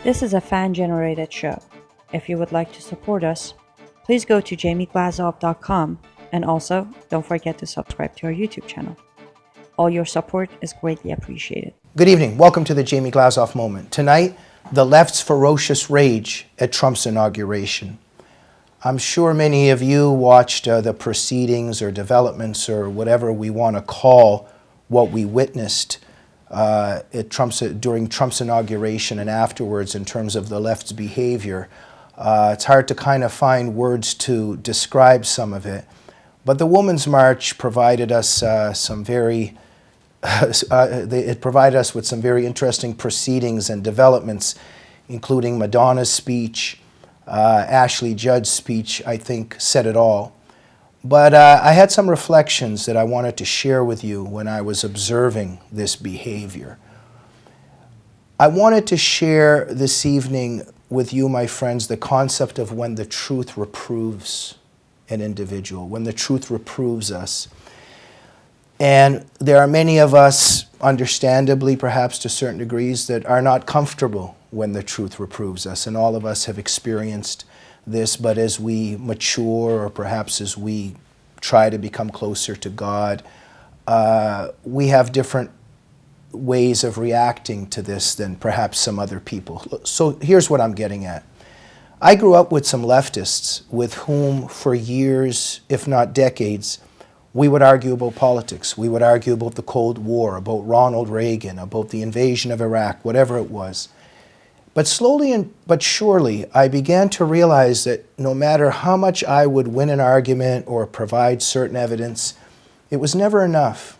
This is a fan-generated show. If you would like to support us, please go to jamieglazov.com and also don't forget to subscribe to our YouTube channel. All your support is greatly appreciated. Good evening. Welcome to the Jamie Glazov Moment. Tonight, the left's ferocious rage at Trump's inauguration. I'm sure many of you watched the proceedings or developments or whatever we want to call what we witnessed during Trump's inauguration and afterwards in terms of the left's behavior. It's hard to kind of find words to describe some of it. But the Women's March provided us it provided us with some very interesting proceedings and developments, including Madonna's speech, Ashley Judd's speech, I think, said it all. But I had some reflections that I wanted to share with you when I was observing this behavior. I wanted to share this evening with you, my friends, the concept of when the truth reproves an individual, when the truth reproves us. And there are many of us, understandably, perhaps to certain degrees, that are not comfortable when the truth reproves us. And all of us have experienced this, but as we mature, or perhaps as we try to become closer to God, we have different ways of reacting to this than perhaps some other people. So here's what I'm getting at. I grew up with some leftists with whom for years, if not decades, we would argue about politics. We would argue about the Cold War, about Ronald Reagan, about the invasion of Iraq, whatever it was. But slowly but surely, I began to realize that no matter how much I would win an argument or provide certain evidence, it was never enough.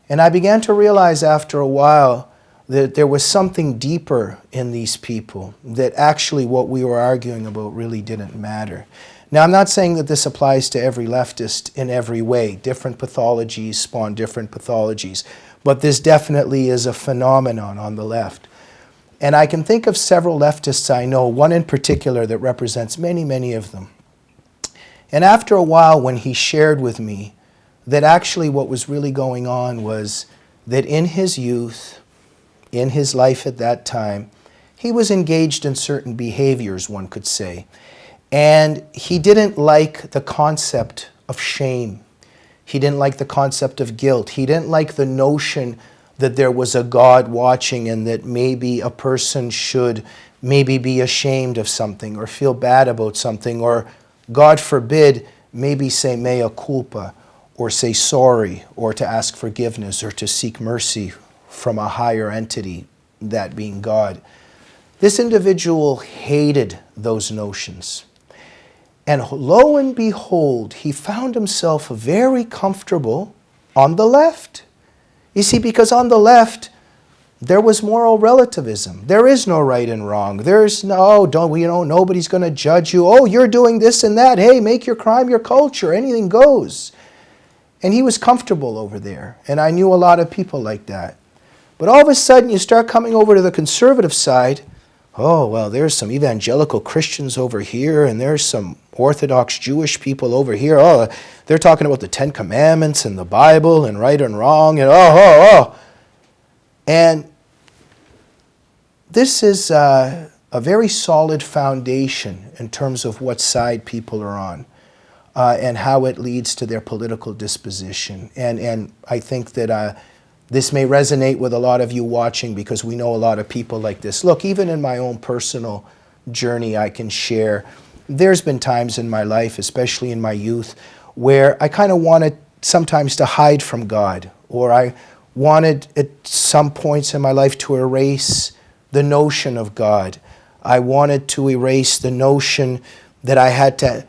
And I began to realize after a while that there was something deeper in these people, that actually what we were arguing about really didn't matter. Now, I'm not saying that this applies to every leftist in every way. Different pathologies spawn different pathologies. But this definitely is a phenomenon on the left. And I can think of several leftists I know, one in particular that represents many, many of them. And after a while, when he shared with me that actually what was really going on was that in his youth, in his life at that time, he was engaged in certain behaviors, one could say. And he didn't like the concept of shame. He didn't like the concept of guilt. He didn't like the notion that there was a God watching and that maybe a person should maybe be ashamed of something or feel bad about something or, God forbid, maybe say mea culpa or say sorry or to ask forgiveness or to seek mercy from a higher entity, that being God. This individual hated those notions. And lo and behold, he found himself very comfortable on the left. You see, because on the left, there was moral relativism. There is no right and wrong. There's no, nobody's going to judge you. Oh, you're doing this and that. Hey, make your crime your culture. Anything goes. And he was comfortable over there. And I knew a lot of people like that. But all of a sudden, you start coming over to the conservative side. Oh, well, there's some evangelical Christians over here, and there's some Orthodox Jewish people over here. Oh, they're talking about the Ten Commandments and the Bible and right and wrong, and And this is a very solid foundation in terms of what side people are on and how it leads to their political disposition. And I think that this may resonate with a lot of you watching because we know a lot of people like this. Look, even in my own personal journey, I can share, there's been times in my life, especially in my youth, where I kind of wanted sometimes to hide from God, or I wanted at some points in my life to erase the notion of God. I wanted to erase the notion that I had to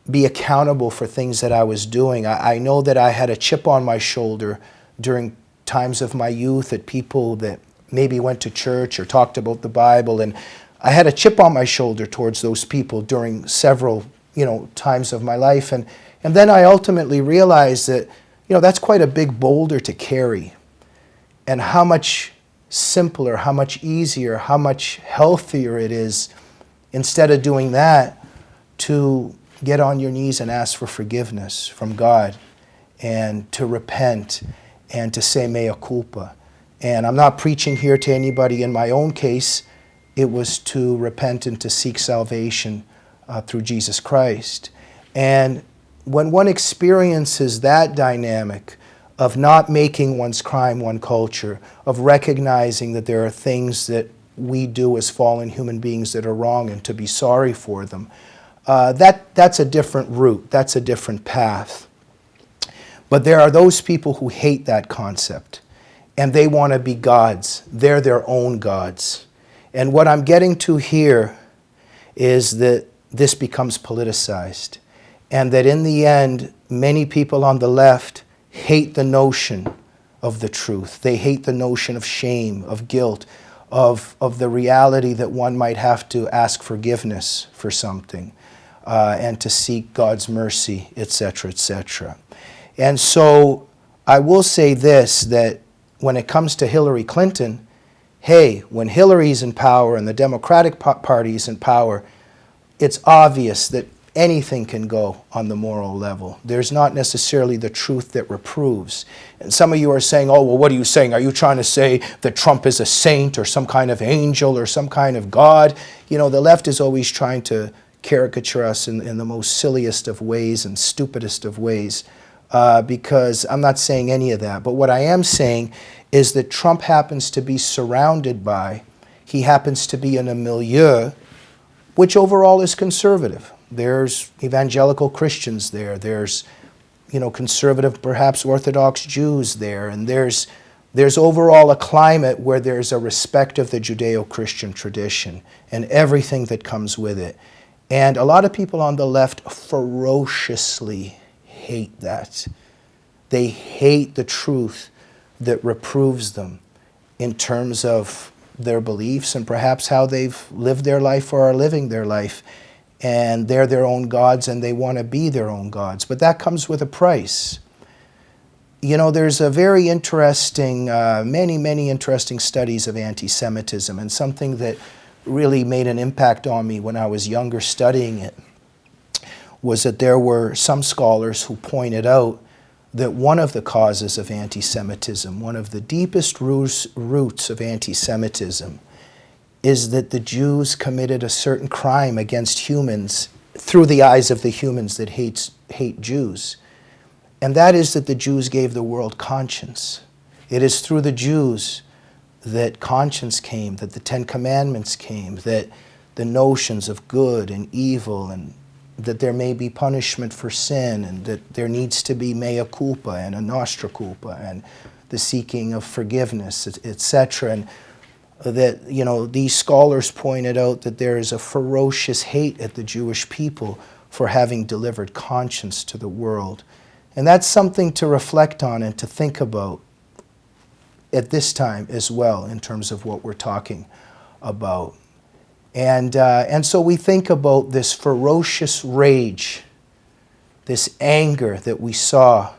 be accountable for things that I was doing. I know that I had a chip on my shoulder during times of my youth at people that maybe went to church or talked about the Bible, and I had a chip on my shoulder towards those people during several, times of my life, and then I ultimately realized that, that's quite a big boulder to carry, and how much simpler, how much easier, how much healthier it is, instead of doing that, to get on your knees and ask for forgiveness from God, and to repent, and to say mea culpa. And I'm not preaching here to anybody in my own case It was to repent and to seek salvation through Jesus Christ. And when one experiences that dynamic of not making one's crime one culture, of recognizing that there are things that we do as fallen human beings that are wrong and to be sorry for them, that's a different route, that's a different path. But there are those people who hate that concept, and they want to be gods. They're their own gods. And what I'm getting to here is that this becomes politicized, and that in the end, many people on the left hate the notion of the truth. They hate the notion of shame, of guilt, of the reality that one might have to ask forgiveness for something and to seek God's mercy, etc., etc. And so I will say this, that when it comes to Hillary Clinton, hey, when Hillary's in power and the Democratic Party's in power, it's obvious that anything can go on the moral level. There's not necessarily the truth that reproves. And some of you are saying, oh, well, what are you saying? Are you trying to say that Trump is a saint or some kind of angel or some kind of God? You know, the left is always trying to caricature us in the most silliest of ways and stupidest of ways, because I'm not saying any of that. But what I am saying is that Trump happens to be surrounded by, he happens to be in a milieu which overall is conservative. There's evangelical Christians there. There's, conservative, perhaps Orthodox Jews there. And there's overall a climate where there's a respect of the Judeo-Christian tradition and everything that comes with it. And a lot of people on the left ferociously hate that. They hate the truth that reproves them in terms of their beliefs and perhaps how they've lived their life or are living their life. And they're their own gods and they want to be their own gods. But that comes with a price. There's a very interesting, many interesting studies of anti-Semitism, and something that really made an impact on me when I was younger studying it was that there were some scholars who pointed out that one of the causes of anti-Semitism, one of the deepest roots of anti-Semitism, is that the Jews committed a certain crime against humans through the eyes of the humans that hate Jews. And that is that the Jews gave the world conscience. It is through the Jews that conscience came, that the Ten Commandments came, that the notions of good and evil, and that there may be punishment for sin, and that there needs to be mea culpa and a nostra culpa, and the seeking of forgiveness, etc. And that, these scholars pointed out that there is a ferocious hate at the Jewish people for having delivered conscience to the world. And that's something to reflect on and to think about at this time as well, in terms of what we're talking about. And so we think about this ferocious rage, this anger that we saw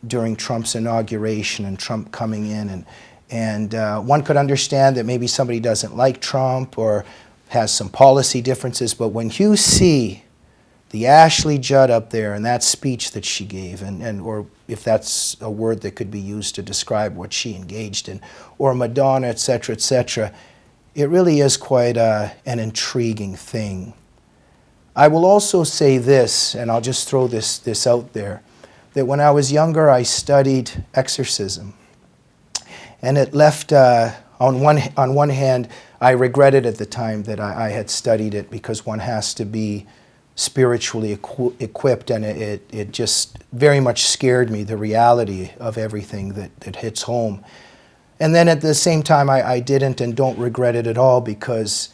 during Trump's inauguration and Trump coming in. And one could understand that maybe somebody doesn't like Trump or has some policy differences, but when you see the Ashley Judd up there and that speech that she gave, or if that's a word that could be used to describe what she engaged in, or Madonna, etc., it really is quite an intriguing thing. I will also say this, and I'll just throw this out there, that when I was younger I studied exorcism. And it left, on one hand, I regretted at the time that I had studied it, because one has to be spiritually equipped, and it just very much scared me, the reality of everything that hits home. And then at the same time, I didn't and don't regret it at all, because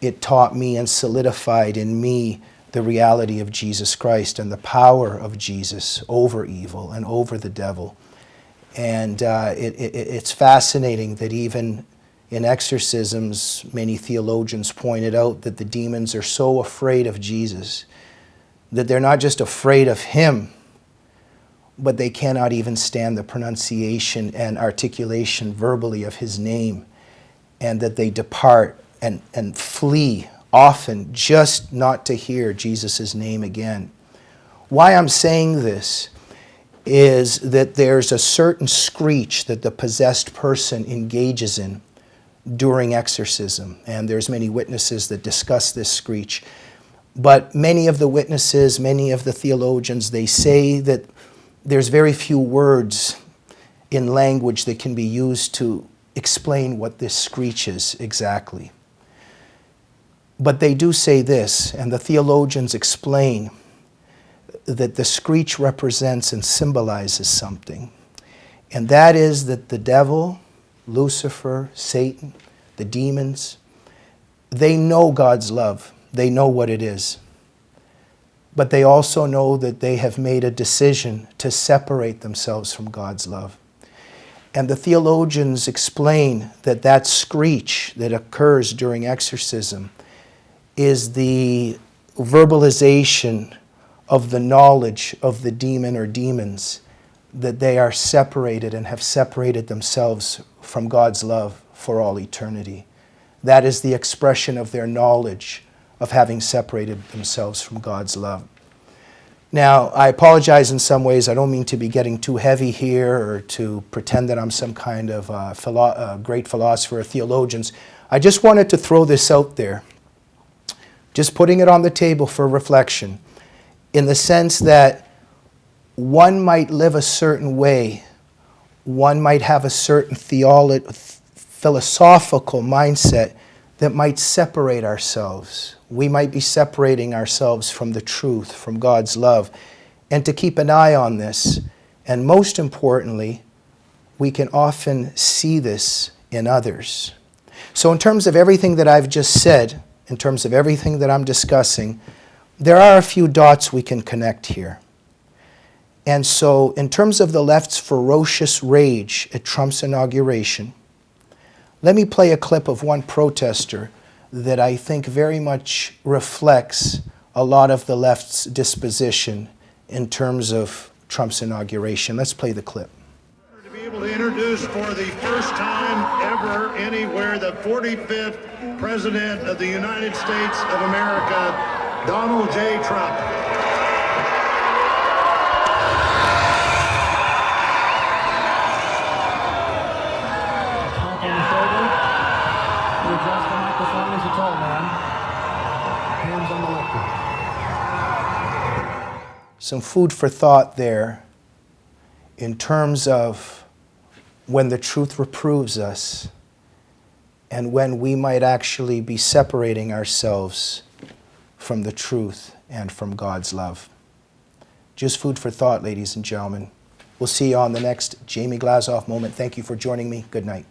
it taught me and solidified in me the reality of Jesus Christ and the power of Jesus over evil and over the devil. And it's fascinating that even in exorcisms, many theologians pointed out that the demons are so afraid of Jesus that they're not just afraid of him, but they cannot even stand the pronunciation and articulation verbally of his name, and that they depart and flee often just not to hear Jesus' name again. Why I'm saying this is that there's a certain screech that the possessed person engages in during exorcism. And there's many witnesses that discuss this screech. But many of the witnesses, many of the theologians, they say that there's very few words in language that can be used to explain what this screech is exactly. But they do say this, and the theologians explain that the screech represents and symbolizes something. And that is that the devil, Lucifer, Satan, the demons, they know God's love. They know what it is. But they also know that they have made a decision to separate themselves from God's love. And the theologians explain that that screech that occurs during exorcism is the verbalization of the knowledge of the demon or demons, that they are separated and have separated themselves from God's love for all eternity. That is the expression of their knowledge of having separated themselves from God's love. Now, I apologize in some ways. I don't mean to be getting too heavy here or to pretend that I'm some kind of great philosopher or theologian. I just wanted to throw this out there, just putting it on the table for reflection, in the sense that one might live a certain way, one might have a certain philosophical mindset that might separate ourselves. We might be separating ourselves from the truth, from God's love, and to keep an eye on this. And most importantly, we can often see this in others. So in terms of everything that I've just said, in terms of everything that I'm discussing, there are a few dots we can connect here. And so in terms of the left's ferocious rage at Trump's inauguration, let me play a clip of one protester that I think very much reflects a lot of the left's disposition in terms of Trump's inauguration. Let's play the clip. To be able to introduce for the first time ever anywhere the 45th President of the United States of America, Donald J. Trump. Some food for thought there in terms of when the truth reproves us and when we might actually be separating ourselves from the truth and from God's love. Just food for thought, ladies and gentlemen. We'll see you on the next Jamie Glazov moment. Thank you for joining me. Good night.